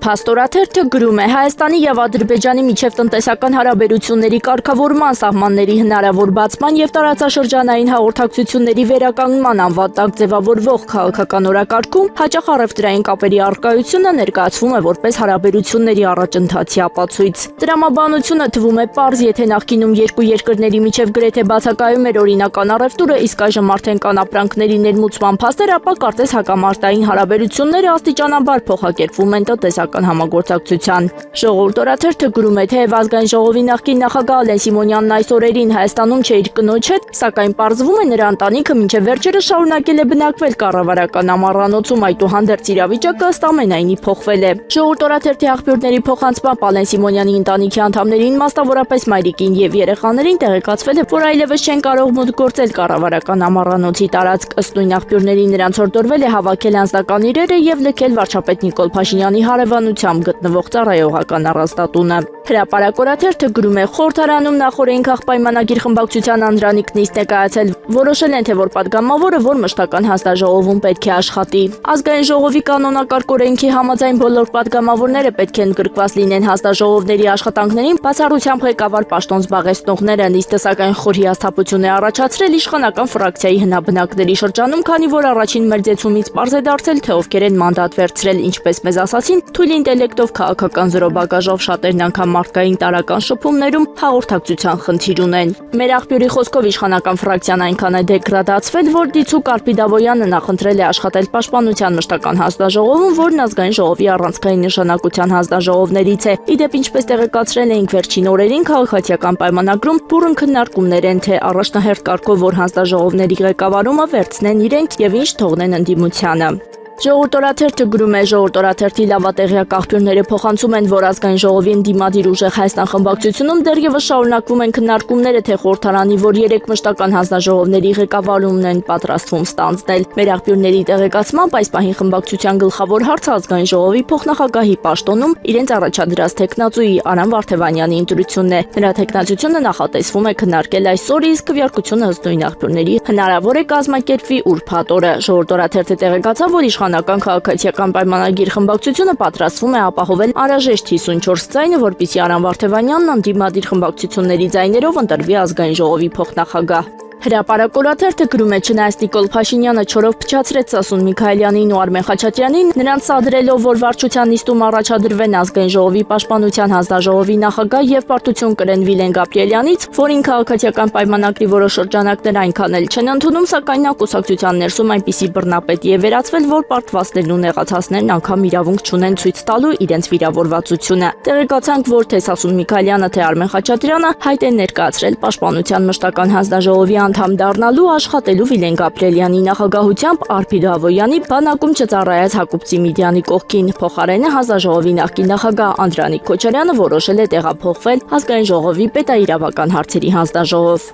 Փաստորաթերթը գրում է Հայաստանի եւ Ադրբեջանի միջև տնտեսական հարաբերությունների կարգավորման սահմանների հնարավոր բացման եւ տարածաշրջանային հաղորդակցությունների վերականգնման անվտանգ ձևավորվող քաղաքական օրակարգում հաճախ առևտրային կապերի առկայությունը ներկայացվում է որպես հարաբերությունների առաջընթացի ապացույց։ Տրամաբանությունը թվում է պարզ, եթե նախկինում երկու երկրների միջև գրեթե բացակայում էր օրինական առևտուրը, իսկ այժմ արդեն կան ապրանքների ներմուծման փաստեր, ապա կարծես հակամարտային հարաբերությունները աստիճանաբար փոխակերպվում են տնտեսական համագործակցության։ Ժողովուրդ օրաթերթը գրում է, թե Ազգային ժողովի նախկին նախագահ Ալեն Սիմոնյանն այս օրերին Հայաստանում չէ իր կնոջ հետ, սակայն պարզվում է նրա ընտանիքը մինչև վերջերս շարունակել է բնակվել կառավարական ամառանոցում, այդուհանդերձ իրավիճակը ըստ ամենայնի փոխվել է։ Ժողովուրդ օրաթերթի աղբյուրների փոխանցմամբ Ալեն Սիմոնյանի ընտանիքի անդամներին, մասնավորապես մայրիկին եւ երեխաներին տեղեկացվել է, որ այլևս չեն կարող մուտք գործել կառավարական ամառանոցի տարածք։ Ըստ նույն աղբյուրների նրանց հորդորվել է հավաքել անձնական իրերը եւ լքել վարչապետ Նիկոլ Փաշինյանի հարևանությամբ գտնվող ծառայողական առանձնատունը։ Հրապարակ օրաթերթը գրում է, խորհրդարանում նախօրեին քաղաքապայմանագիր խմբակցության անդրանիկ նիստ ներկայացել, որոշել են, թե որ պատգամավորը որ մշտական հանձնաժողովում պետք է աշխատի։ Ազգային ժողովի կանոնակարգ օրենքի համաձայն բոլոր պատգամավորները պետք է ընդգրկված լինեն հանձնաժողովների աշխատանքներին, բացառությամբ ղեկավար պաշտոն զբաղեցնողները։ Նիստը սակայն խոր հիասթափություն է առաջացրել իշխանական ֆրակցիայի հնաբնակների շրջանում, քանի որ առաջին մերձեցումից պարզ է դարձել, թե ովքեր են մանդատ վերցրել, ինչպես մեզ ասացին, թույլ ինտելեկտով քաղաքական զրոբագաժով շատերն անգամ մարդկային տարական շփումներում հաղորդակցության խնդիր ունեն։ Մեր աղբյուրի խոսքով իշխանական ֆրակցիան այնքան է դեգրադացվել, որ Դիցուկ Արպիդավոյանը նախընտրել է աշխատել պաշտպանության մշտական հանձնաժողովում, որն ազգային ժողովի առանցքային նշանակության հանձնաժողովներից է։ Իդեպ, ինչպես տեղեկացրել էինք վերջին օրերին, քաղաքացիական պայմանագրում բուռն քննարկումներ են, թե առաջնահերթ կարգով որ հանձնաժողովների ղեկավարումը վերցնեն իրենք եւ ինչ թողնեն ընդդիմությանը։ Ժողովուրդ օրաթերթը գրում է, ժողովուրդ օրաթերթի լավատեղյակ աղբյուրները փոխանցում են, որ ազգային ժողովի ընդդիմադիր ուժեղ Հայաստան խմբակցությունում դեռևս շարունակվում են քննարկումները, թե խորհրդարանի որ 3 մշտական հանձնաժողովների ղեկավարումն են պատրաստվում ստանձնել։ Մեր աղբյուրների տեղեկացմամբ այս պահին խմբակցության գլխավոր հարցը ազգային ժողովի փոխնախագահի պաշտոնում իրենց առաջադրած տեխնացուի Արամ Վարդևանյանի ընտրությունն է։ Նրա տեխնացությունը նախատեսվում է քննարկել այսօր, իսկ քվեարկությունը ըստ նույն աղբյուրների հնարավոր է կազմակերպվի ուրբաթ օրը։ Ժողովուրդ օրաթերթը տեղեկացավ, որ իշխանական քաղաքացիական պայմանագիր խմբակցությունը պատրաստվում է ապահովել անհրաժեշտ 54 ձայնը, որպեսզի Արամ Վարդևանյանն ընդդիմադիր խմբակցությունների ձայներով ընտրվի ազգային ժողովի փոխնախագահ։ Հրապարակ օրաթերթը գրում է, չնայած Նիկոլ Փաշինյանը չորով փչացրեց Սասուն Միքայելյանին ու Արմեն Խաչատրյանին, նրանց սադրելով, որ վարչության նիստում առաջադրվեն ազգային ժողովի պաշտպանության հանձնաժողովի նախագահ եւ պարտություն կրեն Վիլեն Գաբրիելյանից, որին քաղաքացիական պայմանագրի որոշ շրջանակներ այնքան էլ չեն ընդունում, սակայն նա կուսակցության ներսում այնպիսի բռնապետ է վերածվել, որ պարտվածներն ու նեղացածներն անգամ իրավունք չունեն ցույց տալու իրենց վիրավորվածությունը։ Տեղեկացանք, որ թե Սասուն Միքայելյանը, թե Արմեն Խաչատրյանը հայտ են ներկայացրել պաշտպանության մշտական հանձնաժողովի անդամ դառնալու աշխատելու Վիլեն Գաբրիելյանի նախագահությամբ Արպիդավոյանի բանակում չծառայած Հակոբ Ծիմիդյանի կողքին։ Փոխարենը հանձնաժողովի նախկին նախագահ Անդրանիկ Քոչարյանը որոշել է տեղափոխվել ազգային ժողովի պետաիրավական հարցերի հանձնաժողով։